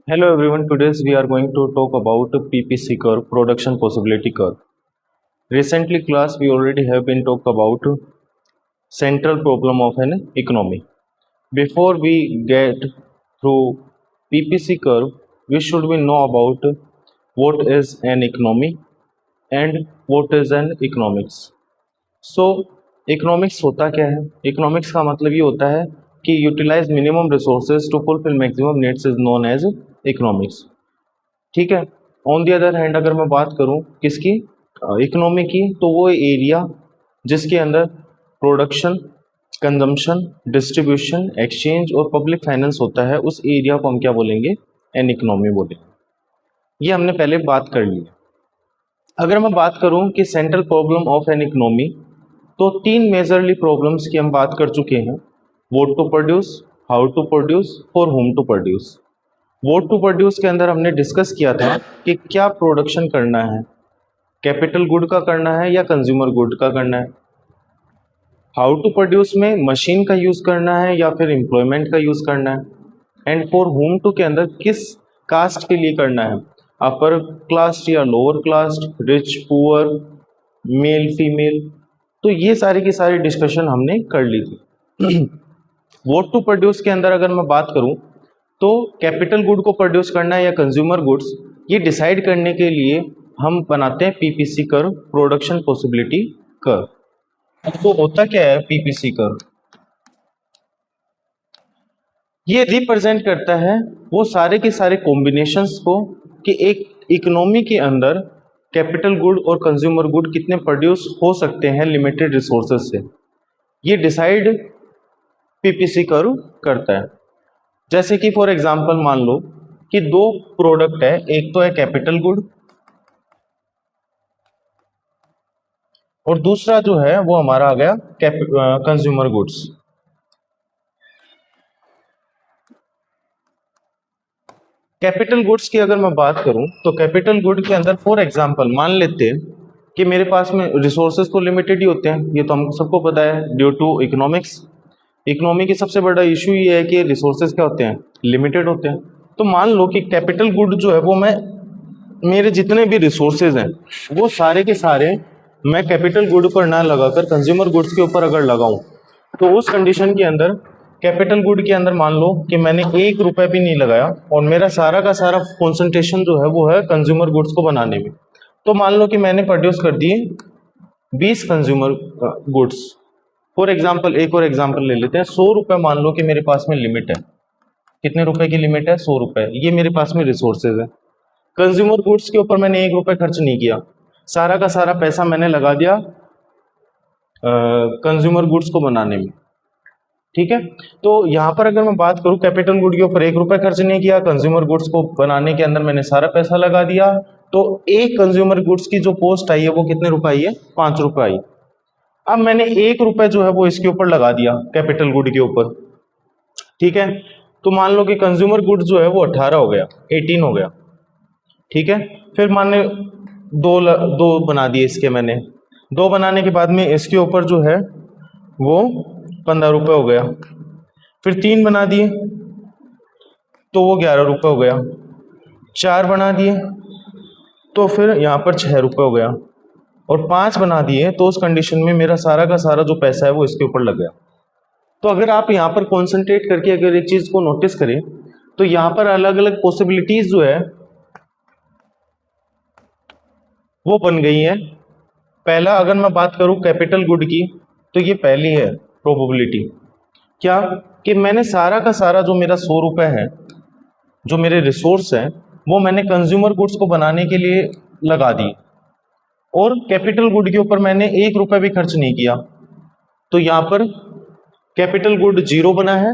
Hello everyone, today we are going to talk about PPC curve, production possibility curve. Recently class we already have been talk about central problem of an economy. Before we get through PPC curve, we should we know about what is an economy and what is an economics. So economics होता क्या है? Economics का मतलब ये होता है कि utilize minimum resources to fulfill maximum needs is known as economics. ठीक है। ऑन दी अदर हैंड अगर मैं बात करूं किसकी, इकोनॉमी की, तो वो एरिया जिसके अंदर प्रोडक्शन, कंजम्पशन, डिस्ट्रीब्यूशन, एक्सचेंज और पब्लिक फाइनेंस होता है, उस एरिया को हम क्या बोलेंगे? एन इकोनॉमी बोलेंगे। ये हमने पहले बात कर ली। अगर मैं बात करूं कि central problem of an economy, तो तीन मेजरली प्रॉब्लम्स की हम बात कर चुके हैं। What to produce, how to produce, for whom to produce. What to produce के अंदर हमने डिस्कस किया था कि क्या प्रोडक्शन करना है, कैपिटल गुड का करना है या कंज्यूमर गुड का करना है। हाउ टू प्रोड्यूस में मशीन का यूज़ करना है या फिर एम्प्लॉयमेंट का यूज़ करना है। एंड फॉर होम टू के अंदर किस कास्ट के लिए करना है, अपर क्लास्ट या lower class, rich poor, male female. तो ये सारी की सारी डिस्कशन हमने कर ली थी। व्हाट टू प्रोड्यूस के अंदर अगर मैं बात करूं तो कैपिटल गुड को प्रोड्यूस करना है या कंज्यूमर गुड्स, ये डिसाइड करने के लिए हम बनाते हैं PPC curve, production possibility curve. तो होता क्या है पीपीसी कर्व? ये रिप्रेजेंट करता है वो सारे के सारे कॉम्बिनेशंस को कि एक इकोनॉमी के अंदर कैपिटल गुड और कंज्यूमर गुड कितने प्रोड्यूस हो सकते हैं लिमिटेड रिसोर्सेज से। ये डिसाइड पीपीसी कर्व करता है। जैसे कि फॉर एग्जांपल मान लो कि दो प्रोडक्ट है, एक तो है कैपिटल गुड और दूसरा जो है वो हमारा आ गया कंज्यूमर गुड्स। कैपिटल गुड्स की अगर मैं बात करूं तो कैपिटल गुड के अंदर फॉर एग्जांपल मान लेते हैं कि मेरे पास में रिसोर्सेज तो लिमिटेड ही होते हैं, ये तो हम सबको पता है ड्यू टू इकोनॉमिक्स। इकोनॉमी की सबसे बड़ा इशू ये है कि रिसोर्सेज क्या होते हैं? लिमिटेड होते हैं। तो मान लो कि कैपिटल गुड जो है वो मेरे जितने भी रिसोर्सेज हैं वो सारे के सारे मैं कैपिटल गुड पर ना लगाकर कंज्यूमर गुड्स के ऊपर अगर लगाऊं, तो उस कंडीशन के अंदर कैपिटल गुड के अंदर मान लो कि मैंने 1 रुपये भी नहीं लगाया और मेरा सारा का सारा कॉन्सेंट्रेशन जो है वो है कंज्यूमर गुड्स को बनाने में। तो मान लो कि मैंने प्रोड्यूस कर दिए 20 कंज्यूमर गुड्स। फॉर एग्जाम्पल एक और एग्जाम्पल ले लेते हैं। 100 रुपये मान लो कि मेरे पास में लिमिट है। कितने रुपए की लिमिट है? 100 रुपये। ये मेरे पास में रिसोर्सेज है। कंज्यूमर गुड्स के ऊपर मैंने 1 रुपये खर्च नहीं किया, सारा का सारा पैसा मैंने लगा दिया कंज्यूमर गुड्स को बनाने में। ठीक है। तो यहाँ पर अगर मैं बात करूँ कैपिटल गुड के ऊपर 1 रुपये खर्च नहीं किया, कंज्यूमर गुड्स को बनाने के अंदर मैंने सारा पैसा लगा दिया, तो एक कंज्यूमर गुड्स की जो कॉस्ट आई है वो कितने रुपए आई है? 5 रुपये आई। अब मैंने 1 रुपये जो है वो इसके ऊपर लगा दिया कैपिटल गुड के ऊपर। ठीक है। तो मान लो कि कंज्यूमर गुड जो है वो 18 हो गया, 18 हो गया। ठीक है। फिर मैंने दो बना दिए इसके, मैंने 2 बनाने के बाद में इसके ऊपर जो है वो 15 रुपये हो गया। फिर 3 बना दिए तो वो 11 रुपये हो गया। 4 बना दिए तो फिर यहाँ पर 6 रुपये हो गया और 5 बना दिए तो उस कंडीशन में मेरा सारा का सारा जो पैसा है वो इसके ऊपर लग गया। तो अगर आप यहाँ पर कॉन्सेंट्रेट करके अगर एक चीज को नोटिस करें तो यहाँ पर अलग अलग पॉसिबिलिटीज जो है वो बन गई है। पहला अगर मैं बात करूं कैपिटल गुड की, तो ये पहली है प्रोबेबिलिटी, क्या कि मैंने सारा का सारा जो मेरा 100 रुपये है, जो मेरे रिसोर्स है, वो मैंने कंज्यूमर गुड्स को बनाने के लिए लगा दी और कैपिटल गुड के ऊपर मैंने 1 रुपये भी खर्च नहीं किया। तो यहाँ पर कैपिटल गुड 0 बना है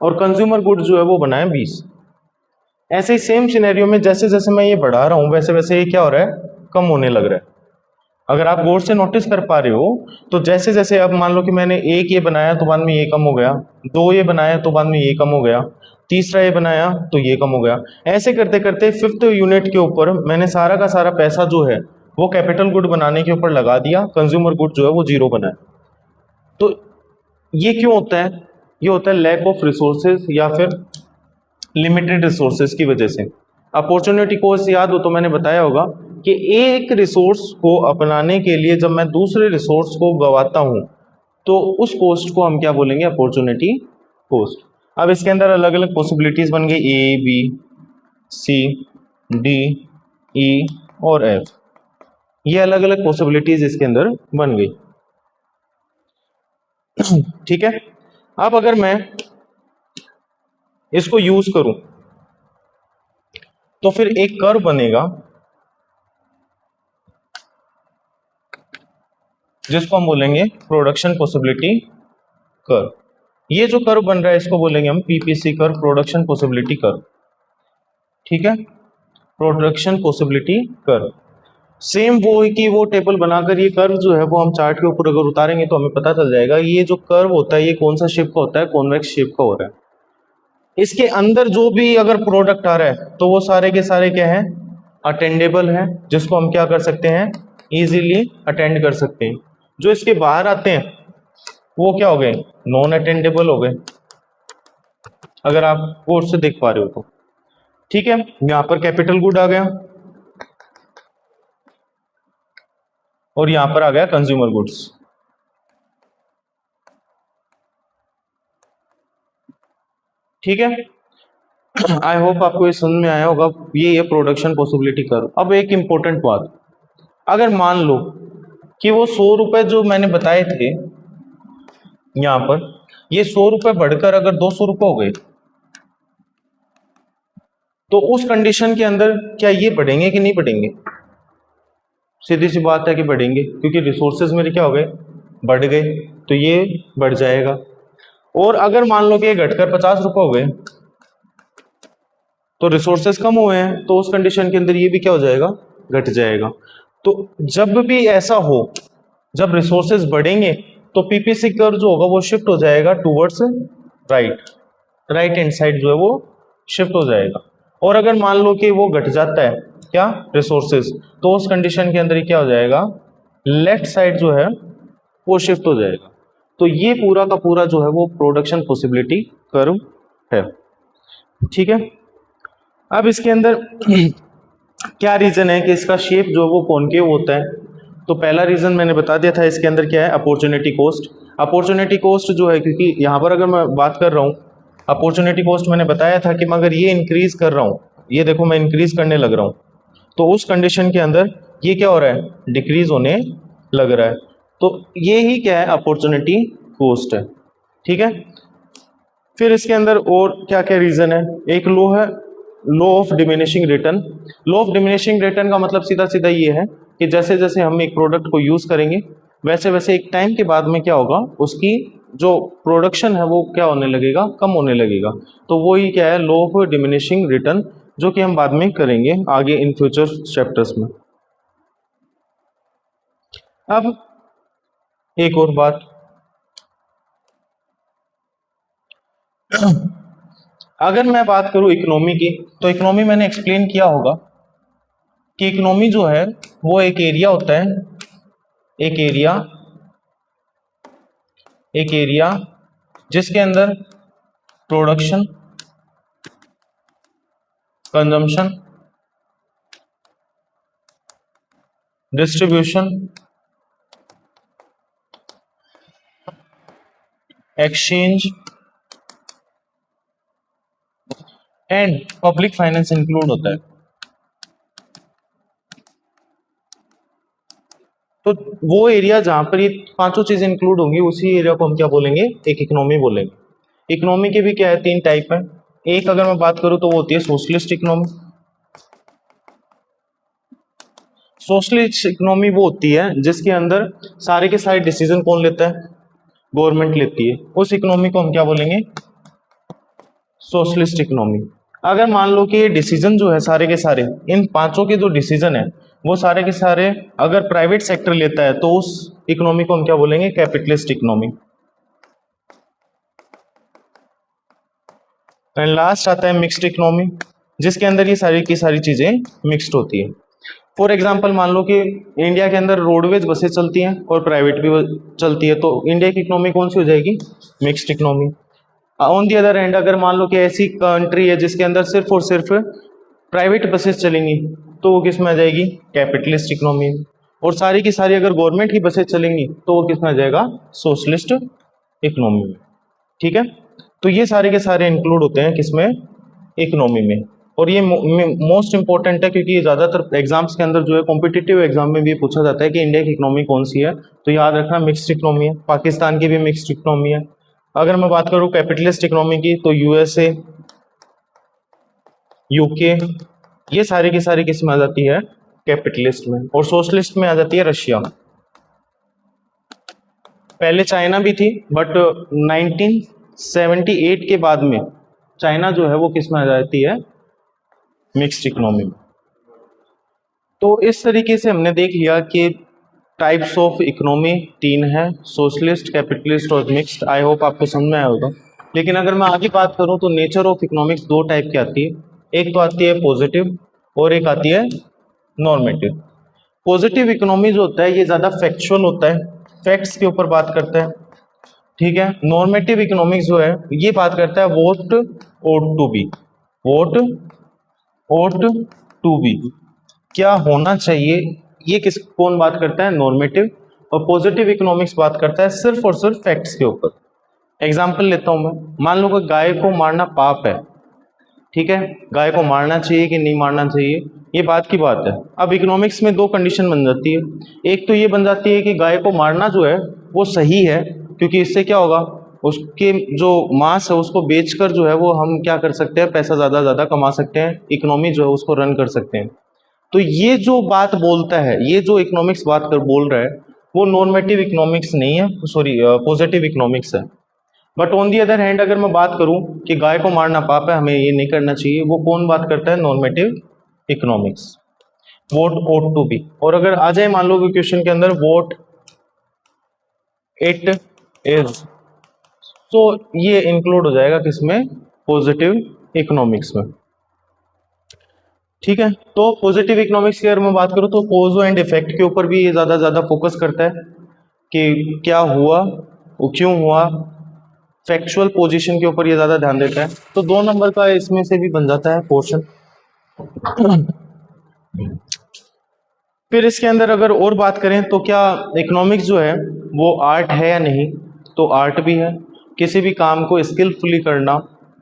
और कंज्यूमर गुड जो है वो बना है 20। ऐसे ही सेम सिनेरियो में जैसे जैसे मैं ये बढ़ा रहा हूँ वैसे वैसे ये क्या हो रहा है? कम होने लग रहा है। अगर आप गौर से नोटिस कर पा रहे हो तो जैसे जैसे अब मान लो कि मैंने 1 ये बनाया तो बाद में ये कम हो गया, 2 ये बनाया तो बाद में ये कम हो गया, तीसरा ये बनाया तो ये कम हो गया। ऐसे करते करते 5th यूनिट के ऊपर मैंने सारा का सारा पैसा जो है वो कैपिटल गुड बनाने के ऊपर लगा दिया, कंज्यूमर गुड जो है वो 0 बना है। तो ये क्यों होता है? ये होता है लैक ऑफ रिसोर्सेज या फिर लिमिटेड रिसोर्सेज की वजह से। अपॉर्चुनिटी कॉस्ट याद हो तो मैंने बताया होगा कि एक रिसोर्स को अपनाने के लिए जब मैं दूसरे रिसोर्स को गवाता हूं तो उस कॉस्ट को हम क्या बोलेंगे, अपॉर्चुनिटी कॉस्ट। अब इसके अंदर अलग अलग पॉसिबिलिटीज बन गई, A B C D E और एफ, ये अलग अलग पॉसिबिलिटीज इसके अंदर बन गई। ठीक है, अब अगर मैं इसको यूज करूं तो फिर एक कर्व बनेगा जिसको हम बोलेंगे प्रोडक्शन पॉसिबिलिटी कर्व। ये जो कर्व बन रहा है इसको बोलेंगे हम PPC curve, production possibility curve. ठीक है, प्रोडक्शन पॉसिबिलिटी कर्व। सेम वो है कि वो टेबल बनाकर ये कर्व जो है वो हम चार्ट के ऊपर अगर उतारेंगे तो हमें पता चल जाएगा ये जो कर्व होता है ये कौन सा शेप का होता है, कॉन्वेक्स शेप का हो रहा है। इसके अंदर जो भी अगर प्रोडक्ट आ रहा है तो वो सारे के सारे क्या है, अटेंडेबल है, जिसको हम क्या कर सकते हैं, इजीली अटेंड कर सकते हैं। जो इसके बाहर आते हैं वो क्या हो गए, नॉन अटेंडेबल हो गए, अगर आप कोर्स से देख पा रहे हो तो। ठीक है, यहां पर कैपिटल गुड आ गया और यहां पर आ गया कंज्यूमर गुड्स। ठीक है, आई होप आपको ये समझ में आया होगा। ये प्रोडक्शन पॉसिबिलिटी कर्व। अब एक इंपॉर्टेंट बात, अगर मान लो कि वो 100 रुपए जो मैंने बताए थे यहां पर, ये 100 रुपए बढ़कर अगर 200 रुपए हो गए तो उस कंडीशन के अंदर क्या ये बढ़ेंगे कि नहीं बढ़ेंगे? सीधी सी बात है कि बढ़ेंगे, क्योंकि रिसोर्सेज मेरे क्या हो गए, बढ़ गए, तो ये बढ़ जाएगा। और अगर मान लो कि ये घटकर 50 रुपए हो गए तो रिसोर्सेज कम हुए हैं, तो उस कंडीशन के अंदर ये भी क्या हो जाएगा, घट जाएगा। तो जब भी ऐसा हो, जब रिसोर्सेज बढ़ेंगे तो पीपीसी कर्व जो होगा वो शिफ्ट हो जाएगा towards right, right hand side जो है वो शिफ्ट हो जाएगा। और अगर मान लो कि वो घट जाता है क्या, रिसोर्सेज, तो उस कंडीशन के अंदर ये क्या हो जाएगा, लेफ्ट साइड जो है वो शिफ्ट हो जाएगा। तो ये पूरा का पूरा जो है वो प्रोडक्शन पॉसिबिलिटी कर्व है। ठीक है, अब इसके अंदर क्या रीजन है कि इसका शेप जो है वो कॉनकेव होता है? तो पहला रीजन मैंने बता दिया था, इसके अंदर क्या है, अपॉर्चुनिटी कॉस्ट। अपॉर्चुनिटी कॉस्ट जो है, क्योंकि यहाँ पर अगर मैं बात कर रहा हूँ अपॉर्चुनिटी कॉस्ट, मैंने बताया था कि मैं अगर ये इंक्रीज कर रहा हूँ, ये देखो मैं इंक्रीज करने लग रहा हूँ, तो उस कंडीशन के अंदर ये क्या हो रहा है, डिक्रीज होने लग रहा है। तो ये ही क्या है, अपॉर्चुनिटी कॉस्ट है। ठीक है, फिर इसके अंदर और क्या क्या रीजन है? एक लो है, law of diminishing return. Law of diminishing return का मतलब सीधा सीधा ये है कि जैसे जैसे हम एक प्रोडक्ट को यूज करेंगे वैसे वैसे एक टाइम के बाद में क्या होगा, उसकी जो प्रोडक्शन है वो क्या होने लगेगा, कम होने लगेगा। तो वो ही क्या है, लॉ ऑफ डिमिनिशिंग रिटर्न, जो कि हम बाद में करेंगे आगे इन फ्यूचर चैप्टर्स में। अब एक और बात, अगर मैं बात करूं इकोनॉमी की, तो इकोनॉमी मैंने एक्सप्लेन किया होगा कि इकोनॉमी जो है वो एक एरिया होता है, एक एरिया जिसके अंदर production, consumption, distribution, exchange and public finance include होता है। तो वो एरिया जहां पर ये पांचों चीजें इंक्लूड होंगी उसी एरिया को हम क्या बोलेंगे, एक इकोनॉमी बोलेंगे। इकोनॉमी के भी क्या है, 3 टाइप है। एक अगर मैं बात करूं तो वो होती है सोशलिस्ट इकोनॉमी। सोशलिस्ट इकोनॉमी वो होती है जिसके अंदर सारे के सारे डिसीजन कौन लेता है, गवर्नमेंट लेती है। उस इकोनॉमी को हम क्या बोलेंगे, सोशलिस्ट इकोनॉमी। अगर मान लो कि ये डिसीजन जो है सारे के सारे, इन पांचों के जो डिसीजन है वो सारे के सारे अगर प्राइवेट सेक्टर लेता है तो उस इकोनॉमी को हम क्या बोलेंगे, कैपिटलिस्ट इकोनॉमी। एंड लास्ट आता है मिक्स्ड इकोनॉमी, जिसके अंदर ये सारी की सारी चीजें मिक्स्ड होती है। फॉर एग्जाम्पल मान लो कि इंडिया के अंदर रोडवेज बसें चलती हैं और प्राइवेट भी चलती है, तो इंडिया की इकोनॉमी कौन सी हो जाएगी, mixed economy. On the other hand अगर मान लो कि ऐसी कंट्री है जिसके अंदर सिर्फ और सिर्फ प्राइवेट बसेस चलेंगी तो वो किस में आ जाएगी, कैपिटलिस्ट इकोनॉमी में। और सारी की सारी अगर गवर्नमेंट की बसेस चलेंगी तो वो किस में आ जाएगा, सोशलिस्ट इकोनॉमी में। ठीक है, तो ये सारे के सारे इंक्लूड होते हैं किसमें, इकोनॉमी में। और ये मोस्ट इंपॉर्टेंट है क्योंकि ये ज्यादातर एग्जाम्स के अंदर जो है कॉम्पिटिटिव एग्जाम में भी पूछा जाता है कि इंडिया की इकोनॉमी कौन सी है, तो याद रखना मिक्स्ड इकोनॉमी है। पाकिस्तान की भी मिक्स्ड इकोनॉमी है। अगर मैं बात करूं कैपिटलिस्ट इकोनॉमी की तो यूएसए, यूके, ये सारी की सारी किस में आ जाती है, कैपिटलिस्ट में। और सोशलिस्ट में आ जाती है रशिया। पहले चाइना भी थी बट 1978 के बाद में चाइना जो है वो किस में आ जाती है, मिक्स्ड इकोनॉमी में। तो इस तरीके से हमने देख लिया कि टाइप्स ऑफ इकोनॉमी 3 है, सोशलिस्ट, कैपिटलिस्ट और मिक्स्ड। आई होप आपको समझ में आया होगा। लेकिन अगर मैं आगे बात करूं तो नेचर ऑफ इकोनॉमिक्स 2 टाइप की आती है, एक तो आती है पॉजिटिव और एक आती है नॉर्मेटिव। पॉजिटिव इकोनॉमी जो होता है ये ज्यादा फैक्चुअल होता है, फैक्ट्स के ऊपर बात करता है। ठीक है, नॉर्मेटिव इकोनॉमिक्स जो है ये बात करता है what ought to be, what ought to be, क्या होना चाहिए, ये किस कौन बात करता है, नॉर्मेटिव। और पॉजिटिव इकोनॉमिक्स बात करता है सिर्फ और सिर्फ फैक्ट्स के ऊपर। एग्जाम्पल लेता हूं मैं, मान लो कि गाय को मारना पाप है। ठीक है, गाय को मारना चाहिए कि नहीं मारना चाहिए, ये बात की बात है। अब इकोनॉमिक्स में 2 कंडीशन बन जाती है। एक तो ये बन जाती है कि गाय को मारना जो है वो सही है, क्योंकि इससे क्या होगा, उसके जो मांस है उसको बेचकर जो है वो हम क्या कर सकते हैं, पैसा ज्यादा कमा सकते हैं, इकोनॉमी जो है उसको रन कर सकते हैं। तो ये जो बात बोलता है, ये जो इकोनॉमिक्स बात कर बोल रहा है वो नॉर्मेटिव इकोनॉमिक्स नहीं है, सॉरी पॉजिटिव इकोनॉमिक्स है। But on the other hand अगर मैं बात करूं कि गाय को मारना पाप है, हमें ये नहीं करना चाहिए, वो कौन बात करता है, normative economics, what ought to be. और अगर आ जाए मान लो कि क्वेश्चन के अंदर वोट इट इज, तो ये इंक्लूड हो जाएगा किसमें, पॉजिटिव इकोनॉमिक्स में। ठीक है, तो पॉजिटिव इकोनॉमिक्स की अगर मैं बात करूं तो कोज एंड इफेक्ट के ऊपर भी ये ज्यादा फोकस करता है कि क्या हुआ, वो क्यों हुआ, फैक्चुअल पोजीशन के ऊपर ये ज्यादा ध्यान देता है। तो 2 नंबर का इसमें से भी बन जाता है पोर्शन। फिर इसके अंदर अगर और बात करें तो क्या इकोनॉमिक्स जो है वो आर्ट है या नहीं, तो आर्ट भी है। किसी भी काम को स्किलफुली करना,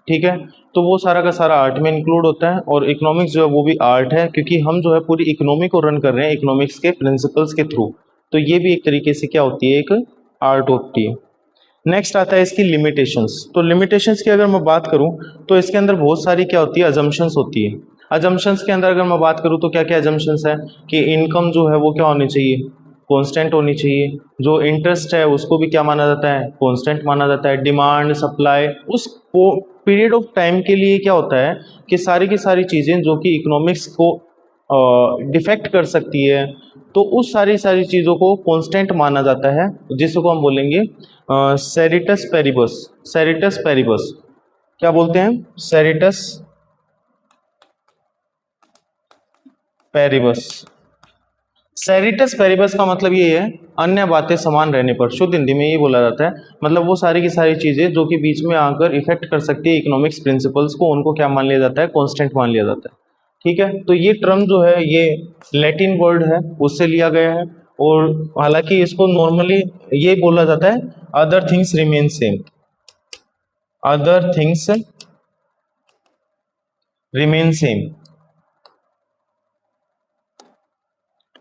ठीक है, तो वो सारा का सारा आर्ट में इंक्लूड होता है। और इकोनॉमिक्स जो है वो भी आर्ट है, क्योंकि हम जो है पूरी इकोनॉमी को रन कर रहे हैं इकोनॉमिक्स के प्रिंसिपल्स के थ्रू। तो ये भी एक तरीके से क्या होती है, एक आर्ट होती है। नेक्स्ट आता है इसकी लिमिटेशंस। तो लिमिटेशंस की अगर मैं बात करूं तो इसके अंदर बहुत सारी क्या होती है, अजम्पशंस होती है। अजम्पशंस के अंदर अगर मैं बात करूं तो क्या क्या अजम्पशंस है कि इनकम जो है वो क्या होनी चाहिए, कांस्टेंट होनी चाहिए। जो इंटरेस्ट है उसको भी क्या माना जाता है, कांस्टेंट माना जाता है। डिमांड सप्लाई, उस पीरियड ऑफ टाइम के लिए क्या होता है कि सारी की सारी चीज़ें जो कि इकोनॉमिक्स को डिफेक्ट कर सकती है, तो उस सारी सारी चीज़ों को कांस्टेंट माना जाता है, जिसको हम बोलेंगे सेरिटस पेरिबस। सेरिटस पेरिबस क्या बोलते हैं, सेरिटस पेरिबस। सेरिटस पेरिबस का मतलब ये है अन्य बातें समान रहने पर, शुद्ध हिंदी में ये बोला जाता है, मतलब वो सारी की सारी चीजें जो कि बीच में आकर इफेक्ट कर सकती है इकोनॉमिक्स प्रिंसिपल्स को, उनको क्या मान लिया जाता है, कांस्टेंट मान लिया जाता है। ठीक है, तो ये टर्म जो है ये लैटिन वर्ड है उससे लिया गया है। और हालांकि इसको नॉर्मली ये बोला जाता है other things remain same, other things remain same,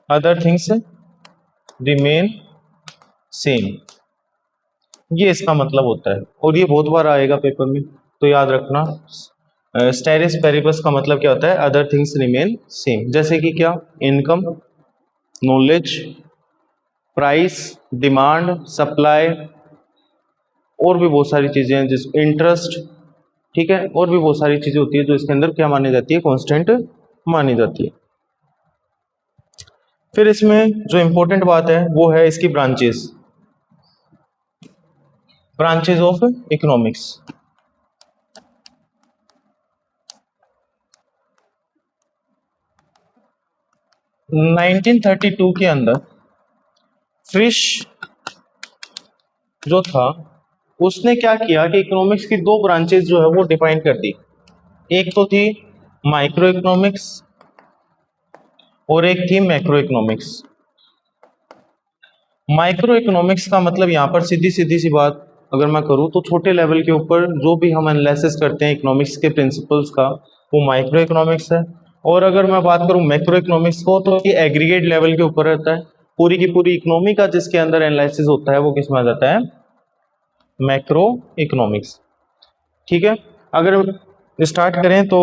other things remain same, ये इसका मतलब होता है। और ये बहुत बार आएगा पेपर में, तो याद रखना। स्टेरिस पेरिबस का मतलब क्या होता है, अदर थिंग्स रिमेन सेम। जैसे कि क्या, income, knowledge, price, demand, supply, और भी बहुत सारी चीजें हैं, जिस इंटरेस्ट, ठीक है, और भी बहुत सारी चीजें होती है जो इसके अंदर क्या मानी जाती है, कांस्टेंट मानी जाती है। फिर इसमें जो इंपॉर्टेंट बात है वो है इसकी branches, branches of economics. Nineteen 32 के अंदर फ्रिश जो था उसने क्या किया कि इकोनॉमिक्स की दो ब्रांचेस जो है वो डिफाइन कर दी। एक तो थी माइक्रो इकोनॉमिक्स और एक थी मैक्रो इकोनॉमिक्स। माइक्रो इकोनॉमिक्स का मतलब यहाँ पर सीधी सीधी सी बात अगर मैं करूँ तो छोटे लेवल के ऊपर जो भी हम एनालिसिस करते हैं इकोनॉमिक्स के प्रिंसिपल्स का, वो माइक्रो इकोनॉमिक्स है। और अगर मैं बात करूँ मैक्रो इकोनॉमिक्स को, तो ये एग्रीगेट लेवल के ऊपर रहता है। पूरी की पूरी इकोनॉमी का जिसके अंदर एनालिसिस होता है वो किस में आ जाता है, मैक्रो इकोनॉमिक्स। ठीक है, अगर स्टार्ट करें तो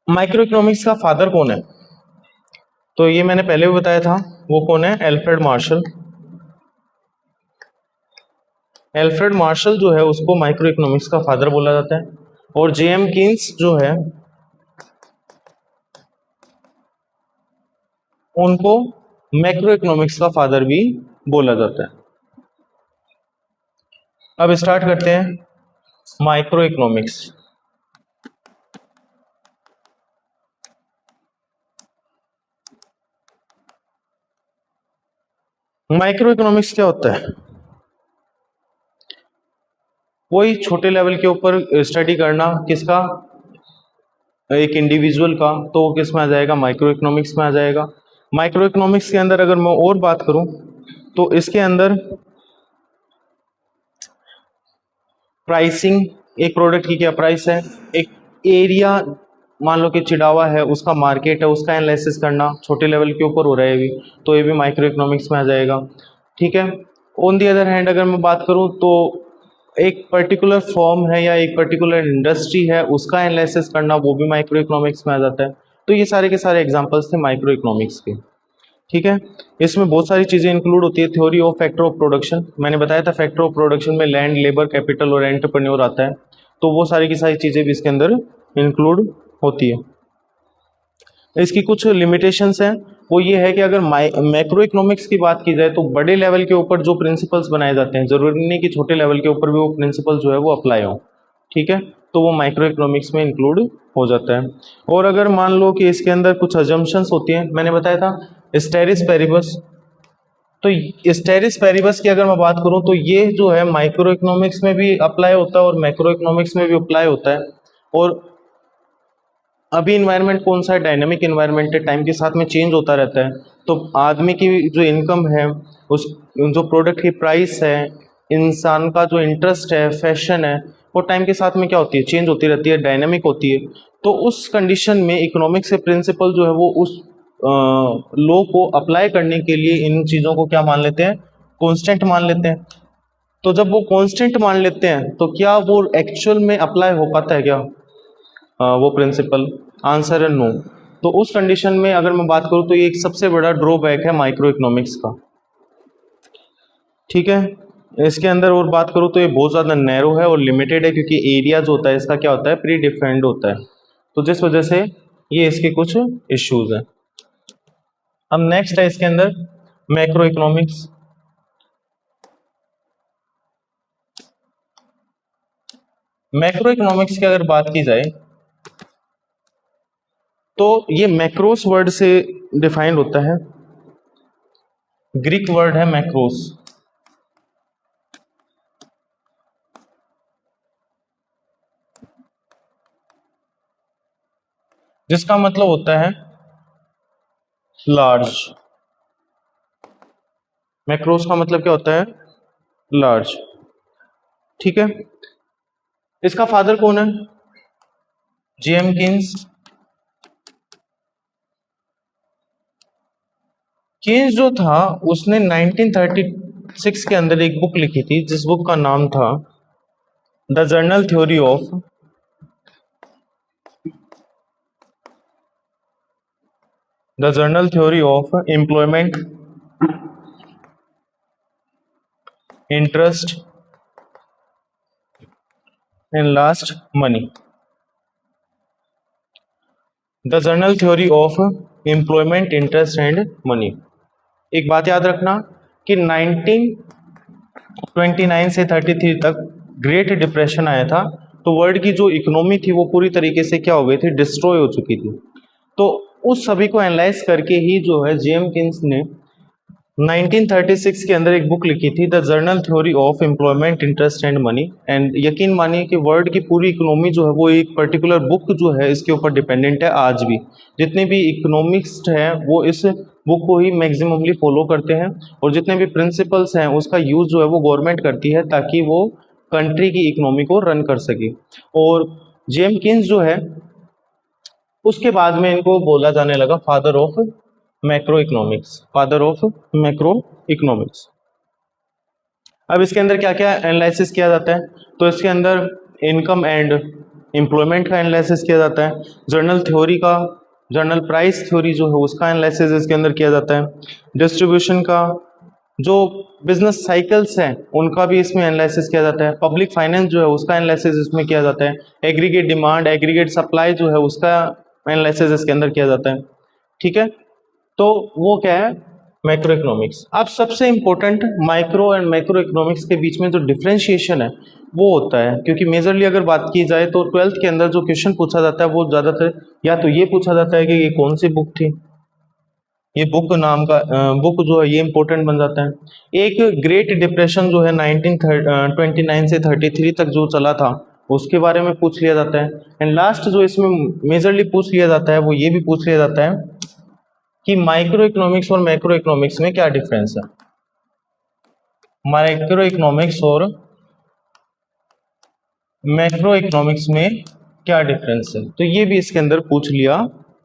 माइक्रो इकोनॉमिक्स का फादर कौन है, तो ये मैंने पहले भी बताया था, वो कौन है, एल्फ्रेड मार्शल। एल्फ्रेड मार्शल जो है उसको माइक्रो इकोनॉमिक्स का फादर बोला जाता है। और जेएम कीन्स जो है उनको मैक्रो इकोनॉमिक्स का फादर भी बोला जाता है। अब स्टार्ट करते हैं माइक्रो इकोनॉमिक्स। माइक्रो इकोनॉमिक्स क्या होता है, वही छोटे लेवल के ऊपर स्टडी करना, किसका, एक इंडिविजुअल का, तो वो किस में आ जाएगा, माइक्रो इकोनॉमिक्स में आ जाएगा। माइक्रो इकोनॉमिक्स के अंदर अगर मैं और बात करूं तो इसके अंदर प्राइसिंग, एक प्रोडक्ट की क्या प्राइस है, एक एरिया मान लो कि चिड़ावा है उसका मार्केट है, उसका एनालिसिस करना छोटे लेवल के ऊपर हो रहा है अभी, तो ये भी माइक्रो इकोनॉमिक्स में आ जाएगा। ठीक है, ऑन दी अदर हैंड अगर मैं बात करूं तो एक पर्टिकुलर फॉर्म है या एक पर्टिकुलर इंडस्ट्री है उसका एनालिसिस करना, वो भी माइक्रो इकोनॉमिक्स में आ जाता है। तो ये सारे के सारे एग्जांपल्स थे माइक्रो इकोनॉमिक्स के। ठीक है, इसमें बहुत सारी चीज़ें इंक्लूड होती है। Theory of factor of production, मैंने बताया था फैक्टर ऑफ प्रोडक्शन में लैंड, लेबर, कैपिटल और एंटरप्रेन्योर आता है, तो वो सारी की सारी चीज़ें भी इसके अंदर इंक्लूड होती है। इसकी कुछ लिमिटेशंस हैं, वो ये है कि अगर मैक्रो इकोनॉमिक्स की बात की जाए तो बड़े लेवल के ऊपर जो प्रिंसिपल्स बनाए जाते हैं, जरूरी नहीं कि छोटे लेवल के ऊपर भी वो प्रिंसिपल जो है वो अप्लाई हो। ठीक है, तो वो माइक्रो इकोनॉमिक्स में इंक्लूड हो जाता है। और अगर मान लो कि इसके अंदर कुछ अजम्पशंस होती हैं, मैंने बताया था स्टेरिस पेरिबस, तो स्टेरिस पेरिबस की अगर मैं बात करूं तो ये जो है माइक्रो इकोनॉमिक्स में भी अप्लाई होता है और मैक्रो इकोनॉमिक्स में भी अप्लाई होता है। और अभी इन्वायरमेंट कौन सा है, डायनेमिक इन्वायरमेंट है, टाइम के साथ में चेंज होता रहता है, तो आदमी की जो इनकम है, उस जो प्रोडक्ट की प्राइस है, इंसान का जो इंटरेस्ट है, फैशन है, वो टाइम के साथ में क्या होती है, चेंज होती रहती है, डायनेमिक होती है। तो उस कंडीशन में इकोनॉमिक्स के प्रिंसिपल जो है वो उस लॉ को अप्लाई करने के लिए इन चीज़ों को क्या मान लेते हैं, कॉन्स्टेंट मान लेते हैं। तो जब वो कॉन्स्टेंट मान लेते हैं तो क्या वो एक्चुअल में अप्लाई हो पाता है क्या, वो प्रिंसिपल, आंसर है नो। तो उस कंडीशन में अगर मैं बात करूं तो ये एक सबसे बड़ा ड्रॉबैक है माइक्रो इकोनॉमिक्स का। ठीक है, इसके अंदर और बात करूं तो ये बहुत ज़्यादा नैरो है और लिमिटेड है, क्योंकि एरिया जो होता है इसका क्या होता है, प्री डिफाइंड होता है, तो जिस वजह से ये इसके कुछ इश्यूज हैं। अब नेक्स्ट है इसके अंदर मैक्रो इकोनॉमिक्स। मैक्रो इकोनॉमिक्स की अगर बात की जाए तो ये मैक्रोस वर्ड से डिफाइंड होता है, ग्रीक वर्ड है मैक्रोस, जिसका मतलब होता है लार्ज। मैक्रोस का मतलब क्या होता है, लार्ज। ठीक है, इसका फादर कौन है, जेएम कीन्स। कीन्स जो था उसने 1936 के अंदर एक बुक लिखी थी, जिस बुक का नाम था the journal theory of employment, interest and last money. The journal theory of employment, interest and money. एक बात याद रखना कि 1929 से 33 तक ग्रेट डिप्रेशन आया था, तो वर्ल्ड की जो इकोनॉमी थी वो पूरी तरीके से क्या हो गई थी, डिस्ट्रॉय हो चुकी थी। तो उस सभी को एनालाइज करके ही जो है जेएम किन्स ने 1936 के अंदर एक बुक लिखी थी, the journal theory of employment interest and money. And यकीन मानिए कि वर्ल्ड की पूरी इकोनॉमी जो है वो एक पर्टिकुलर बुक जो है इसके ऊपर डिपेंडेंट है। आज भी जितने भी इकोनॉमिस्ट हैं वो इस बुक को ही मैक्सिममली फॉलो करते हैं, और जितने भी प्रिंसिपल्स हैं उसका यूज जो है वो गवर्नमेंट करती है ताकि वो कंट्री की इकोनॉमी को रन कर सके। और जेम्स किन्स जो है उसके बाद में इनको बोला जाने लगा father of macro economics, father of macro economics. अब इसके अंदर क्या क्या एनालिसिस किया जाता है, तो इसके अंदर इनकम एंड एम्प्लॉयमेंट का एनालिसिस किया जाता है, जर्नल थ्योरी का, जर्नल प्राइस थ्योरी जो है उसका एनालिसिस इसके अंदर किया जाता है, डिस्ट्रीब्यूशन का, जो बिजनेस साइकिल्स हैं उनका भी इसमें एनालिसिस किया जाता है, पब्लिक फाइनेंस जो है उसका एनालिसिस इसमें किया जाता है, एग्रीगेट डिमांड एग्रीगेट सप्लाई जो है उसका एनालिसिस इसके अंदर किया जाता है। ठीक है, तो वो क्या है, मैक्रो इकोनॉमिक्स। अब सबसे important micro and macro economics के बीच में जो डिफरेंशिएशन है वो होता है, क्योंकि मेजरली अगर बात की जाए तो 12th के अंदर जो क्वेश्चन पूछा जाता है वो ज़्यादातर या तो ये पूछा जाता है कि ये कौन सी बुक थी, ये बुक नाम का बुक जो है ये इंपॉर्टेंट बन जाता है। एक ग्रेट डिप्रेशन जो है 1929 से 33 तक जो चला था उसके बारे में पूछ लिया जाता है। एंड लास्ट जो इसमें मेजरली पूछ लिया जाता है वो ये भी पूछ लिया जाता है कि माइक्रो इकोनॉमिक्स और मैक्रो इकोनॉमिक्स में क्या डिफरेंस है, माइक्रो इकोनॉमिक्स और मैक्रो इकोनॉमिक्स में क्या डिफरेंस है, तो ये भी इसके अंदर पूछ लिया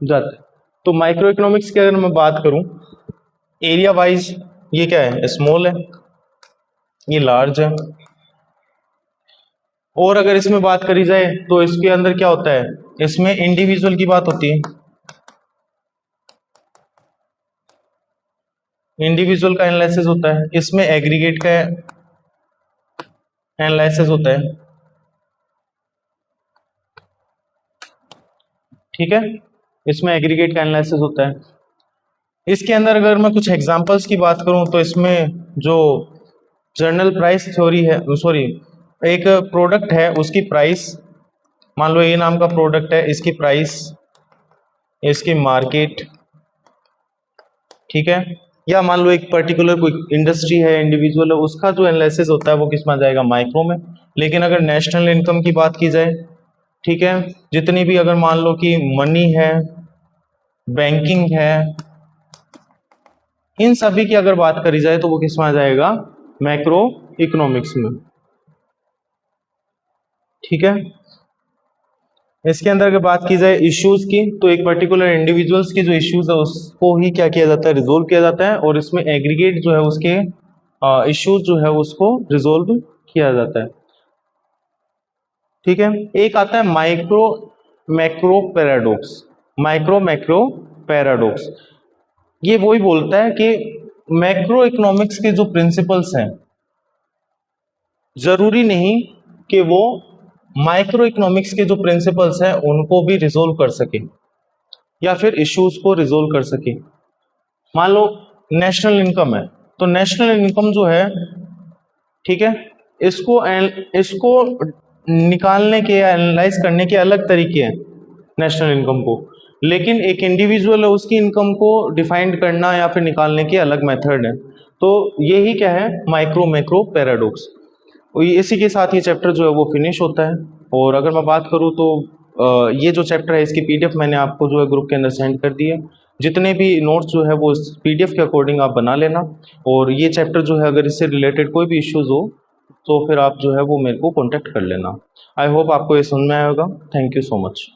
जाता है। तो माइक्रो इकोनॉमिक्स की अगर मैं बात करूं, एरिया वाइज ये क्या है, स्मॉल है, ये लार्ज है। और अगर इसमें बात करी जाए तो इसके अंदर क्या होता है, इसमें इंडिविजुअल की बात होती है, इंडिविजुअल का एनालिसिस होता है, इसमें एग्रीगेट का एनालिसिस होता है। ठीक है, इसमें एग्रीगेट का एनालिसिस होता है। इसके अंदर अगर मैं कुछ एग्जांपल्स की बात करूं तो इसमें जो जर्नल प्राइस थ्योरी है, सॉरी एक प्रोडक्ट है उसकी प्राइस, मान लो ए नाम का प्रोडक्ट है, इसकी प्राइस, इसकी मार्केट, ठीक है, या मान लो एक पर्टिकुलर कोई इंडस्ट्री है, इंडिविजुअल है, उसका जो एनालिसिस होता है वो किस में आ जाएगा, माइक्रो में। लेकिन अगर नेशनल इनकम की बात की जाए, ठीक है, जितनी भी अगर मान लो कि मनी है, बैंकिंग है, इन सभी की अगर बात करी जाए तो वो किस में आ जाएगा, मैक्रो इकोनॉमिक्स में। ठीक है, इसके अंदर अगर बात की जाए इश्यूज की, तो एक पर्टिकुलर इंडिविजुअल्स की जो इश्यूज है उसको ही क्या किया जाता है, रिजोल्व किया जाता है, और इसमें एग्रीगेट जो है उसके इश्यूज जो है उसको रिजोल्व किया जाता है। ठीक है, एक आता है micro macro paradox, micro macro paradox. ये वही बोलता है कि मैक्रो इकोनॉमिक्स के जो प्रिंसिपल्स हैं जरूरी नहीं कि वो माइक्रो इकोनॉमिक्स के जो प्रिंसिपल्स हैं उनको भी रिजोल्व कर सके या फिर इश्यूज को रिजोल्व कर सके। मान लो नेशनल इनकम है, तो नेशनल इनकम जो है, ठीक है, इसको निकालने के या एनालाइज करने के अलग तरीके हैं नेशनल इनकम को, लेकिन एक इंडिविजुअल है उसकी इनकम को डिफाइन करना या फिर निकालने के अलग मेथड है। तो यही क्या है, माइक्रो मैक्रो पैराडॉक्स। इसी के साथ ये चैप्टर जो है वो फिनिश होता है। और अगर मैं बात करूँ तो ये जो चैप्टर है इसकी पीडीएफ मैंने आपको जो है ग्रुप के अंदर सेंड कर दी है। जितने भी नोट्स जो है वो इस पीडीएफ के अकॉर्डिंग आप बना लेना, और ये चैप्टर जो है अगर इससे रिलेटेड कोई भी इश्यूज हो तो फिर आप जो है वो मेरे को कॉन्टेक्ट कर लेना। आई होप आपको ये समझ में आएगा। Thank you so much.